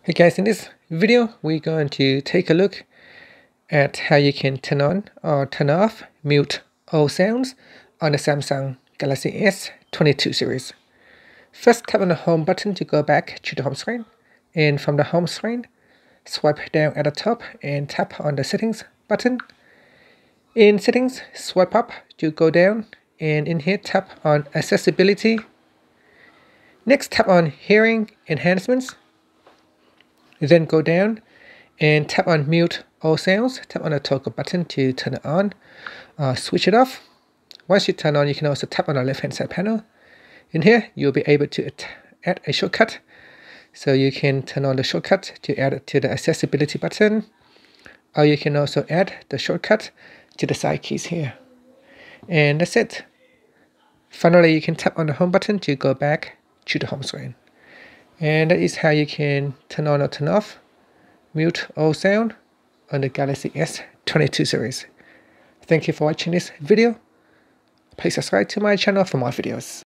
Hey guys, in this video we're going to take a look at how you can turn on or turn off mute all sounds on the Samsung Galaxy S22 series. First, tap on the home button to go back to the home screen, and from the home screen swipe down at the top and tap on the settings button. In settings, swipe up to go down, and in here tap on accessibility. Next, tap on hearing enhancements. Then go down and tap on mute all sounds. Tap on the toggle button to turn it on, switch it off. Once you turn on, you can also tap on the left hand side panel. In here, you'll be able to add a shortcut. So you can turn on the shortcut to add it to the accessibility button, or you can also add the shortcut to the side keys here. And that's it. Finally, you can tap on the home button to go back to the home screen. And that is how you can turn on or turn off mute all sound on the Galaxy S22 series. Thank you for watching this video. Please subscribe to my channel for more videos.